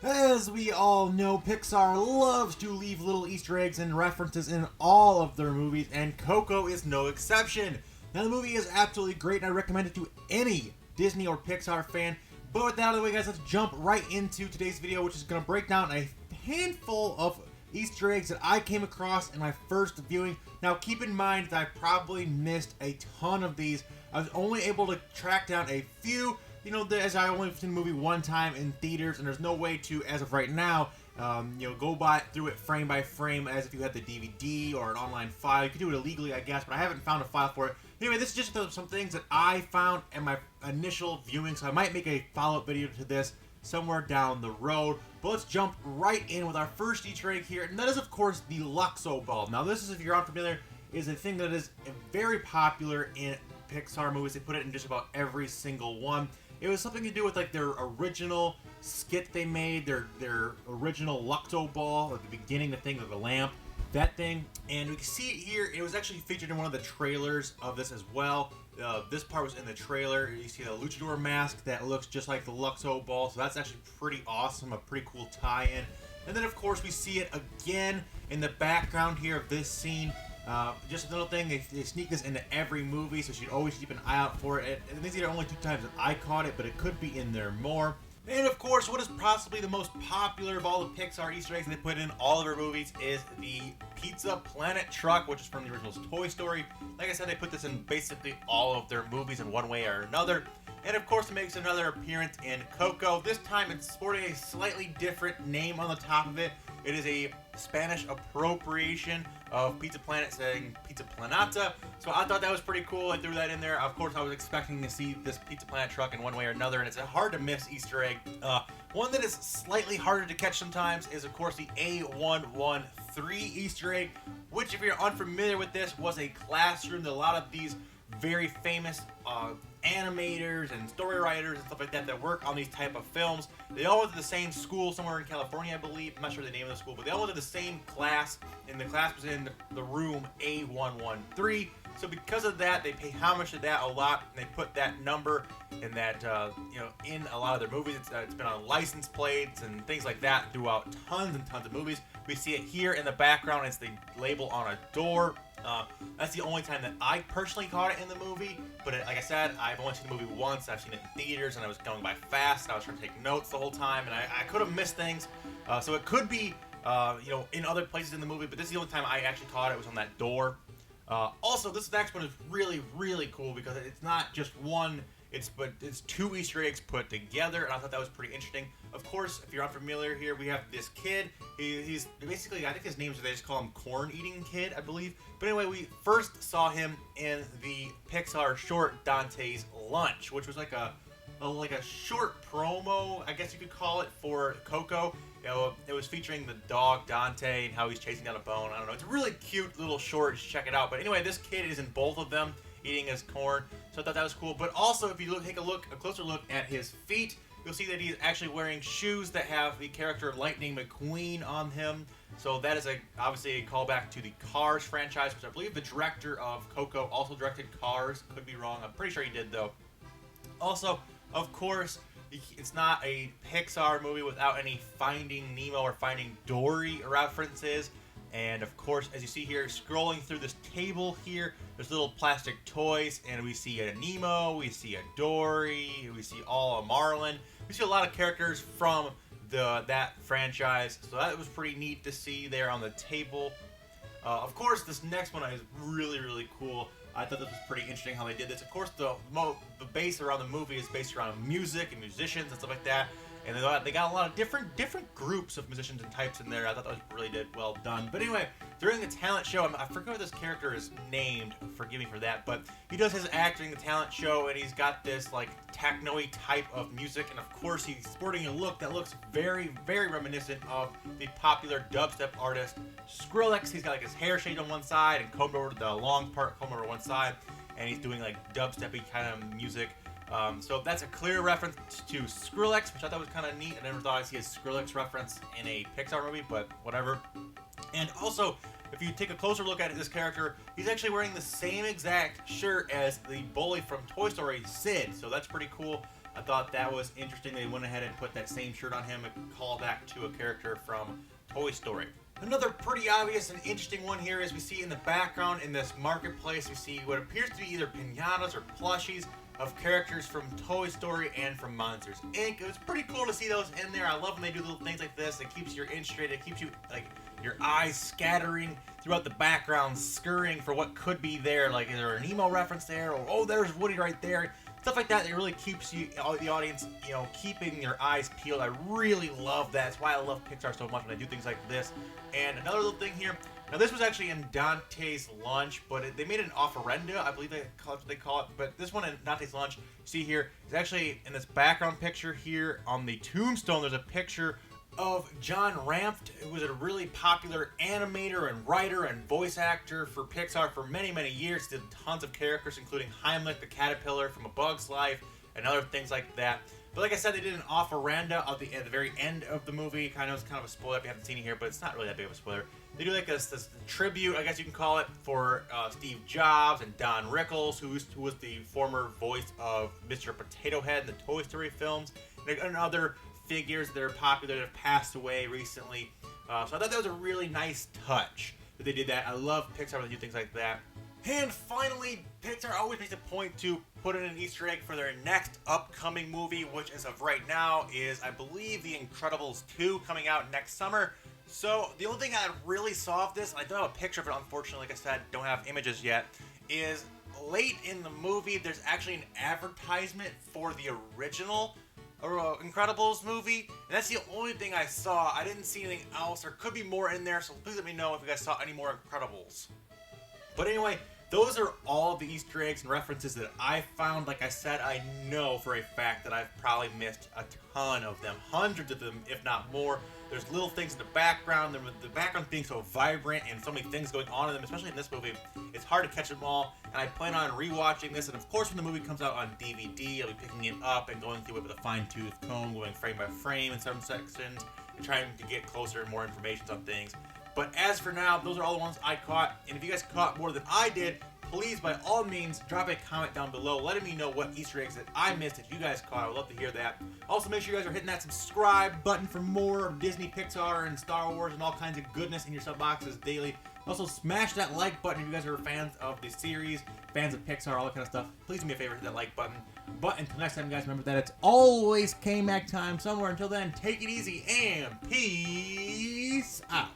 As we all know, Pixar loves to leave little Easter eggs and references in all of their movies, and Coco is no exception. Now, the movie is absolutely great, and I recommend it to any Disney or Pixar fan. But with that out of the way, guys, let's jump right into today's video, which is going to break down a handful of Easter eggs that I came across in my first viewing. Now, keep in mind that I probably missed a ton of these. I was only able to track down a few, as I only seen the movie one time in theaters, and there's no way to, as of right now, go through it frame by frame as if you had the DVD or an online file. You could do it illegally, I guess, but I haven't found a file for it. Anyway, this is just some things that I found in my initial viewing, so I might make a follow-up video to this somewhere down the road. But let's jump right in with our first Easter egg here, and that is, of course, the Luxo Bulb. Now, this is, if you're unfamiliar, is a thing that is very popular in Pixar movies. They put it in just about every single one. It was something to do with like their original skit they made, their original Luxo Bulb at the beginning, the thing with the lamp, that thing. And we can see it here. It was actually featured in one of the trailers of this as well. This part was in the trailer. You see the luchador mask that looks just like the Luxo Bulb, so that's actually pretty awesome, a pretty cool tie-in. And then, of course, we see it again in the background here of this scene. Just a little thing, they sneak this into every movie, so you should always keep an eye out for it. And these are only 2 times that I caught it, but it could be in there more. And of course, what is possibly the most popular of all the Pixar Easter eggs they put in all of their movies is the Pizza Planet truck, which is from the original Toy Story. Like I said, they put this in basically all of their movies in one way or another. And of course, it makes another appearance in Coco. This time, it's sporting a slightly different name on the top of it. It is a Spanish appropriation of Pizza Planet saying Pizza Planeta. So I thought that was pretty cool. I threw that in there. Of course, I was expecting to see this Pizza Planet truck in one way or another, and it's a hard to miss Easter egg. One that is slightly harder to catch sometimes is, of course, the A113 Easter egg, which, if you're unfamiliar with this, was a classroom that a lot of these very famous animators and story writers and stuff like that work on these type of films. They all went to the same school somewhere in California, I believe. I'm not sure the name of the school, but they all went to the same class, and the class was in the room A113. So because of that, they pay homage to that a lot, and they put that number in that, in a lot of their movies. It's been on license plates and things like that throughout tons and tons of movies. We see it here in the background. It's the label on a door. That's the only time that I personally caught it in the movie, but like I said, I've only seen the movie once. I've seen it in theaters, and I was going by fast, and I was trying to take notes the whole time, and I could have missed things. So it could be, in other places in the movie, but this is the only time I actually caught it was on that door. Also, this next one is really, really cool because it's not just one. It's 2 Easter eggs put together, and I thought that was pretty interesting. Of course, if you're unfamiliar here, we have this kid. He's basically, I think his name's, they just call him Corn Eating Kid, I believe. But anyway, we first saw him in the Pixar short Dante's Lunch, which was like a short promo, I guess you could call it, for Coco. It was featuring the dog Dante and how he's chasing down a bone. I don't know. It's a really cute little short. You should check it out. But anyway, this kid is in both of them, eating his corn. So I thought that was cool. But also, if you take a closer look at his feet, you'll see that he's actually wearing shoes that have the character of Lightning McQueen on him. So that is obviously a callback to the Cars franchise, which I believe the director of Coco also directed Cars. Could be wrong. I'm pretty sure he did, though. Also, of course, it's not a Pixar movie without any Finding Nemo or Finding Dory references. And of course, as you see here, scrolling through this table here, there's little plastic toys, and we see a Nemo, we see a Dory, we see a Marlin. We see a lot of characters from that franchise, so that was pretty neat to see there on the table. Of course, this next one is really, really cool. I thought this was pretty interesting how they did this. Of course, the base around the movie is based around music and musicians and stuff like that. And they got a lot of different groups of musicians and types in there. I thought that was really well done. But anyway, during the talent show, I forget what this character is named. Forgive me for that. But he does his act during the talent show, and he's got this like techno-y type of music. And of course, he's sporting a look that looks very, very reminiscent of the popular dubstep artist Skrillex. He's got like his hair shaved on one side and combed over to the long part, combed over one side, and he's doing like dubstep-y kind of music. So that's a clear reference to Skrillex, which I thought was kind of neat. I never thought I'd see a Skrillex reference in a Pixar movie, but whatever. And also, if you take a closer look at this character, he's actually wearing the same exact shirt as the bully from Toy Story, Sid. So that's pretty cool. I thought that was interesting. They went ahead and put that same shirt on him, a callback to a character from Toy Story. Another pretty obvious and interesting one here is we see in the background in this marketplace, we see what appears to be either piñatas or plushies of characters from Toy Story and from Monsters, Inc. It was pretty cool to see those in there. I love when they do little things like this. It keeps you interested. It keeps you, like, your eyes scattering throughout the background, scurrying for what could be there. Like, is there an emo reference there? Or, oh, there's Woody right there. Stuff like that. It really keeps you, the audience, keeping your eyes peeled. I really love that. That's why I love Pixar so much when I do things like this. And another little thing here. Now, this was actually in Dante's Lunch, but they made an offerenda, I believe that's what they call it. But this one in Dante's Lunch, you see here, is actually in this background picture here on the tombstone. There's a picture of John Ramft, who was a really popular animator and writer and voice actor for Pixar for many, many years. Did tons of characters, including Heimlich the Caterpillar from A Bug's Life and other things like that. But like I said, they did an offerenda at the very end of the movie. It's kind of a spoiler if you haven't seen it here, but it's not really that big of a spoiler. They do like this tribute, I guess you can call it, for Steve Jobs and Don Rickles, who was the former voice of Mr. Potato Head in the Toy Story films, and other figures that are popular that have passed away recently. So I thought that was a really nice touch that they did that. I love Pixar when they do things like that. And finally, Pixar always makes a point to put in an Easter egg for their next upcoming movie, which as of right now is, I believe, The Incredibles 2 coming out next summer. So the only thing I really saw of this, and I don't have a picture of it, unfortunately, like I said, don't have images yet, is late in the movie, there's actually an advertisement for the original Incredibles movie, and that's the only thing I saw. I didn't see anything else. There could be more in there, so please let me know if you guys saw any more Incredibles. But anyway, those are all of the Easter eggs and references that I found. Like I said, I know for a fact that I've probably missed a ton of them, hundreds of them, if not more. There's little things in the background, the background being so vibrant and so many things going on in them, especially in this movie. It's hard to catch them all, and I plan on rewatching this, and of course when the movie comes out on DVD, I'll be picking it up and going through it with a fine-tooth comb, going frame by frame in some sections, and trying to get closer and more information on things. But as for now, those are all the ones I caught, and if you guys caught more than I did, please, by all means, drop a comment down below letting me know what Easter eggs that I missed that you guys caught. I would love to hear that. Also, make sure you guys are hitting that subscribe button for more Disney, Pixar, and Star Wars and all kinds of goodness in your sub boxes daily. Also, smash that like button if you guys are fans of the series, fans of Pixar, all that kind of stuff. Please do me a favor, hit that like button. But until next time, guys, remember that it's always K-Mac time somewhere. Until then, take it easy and peace out.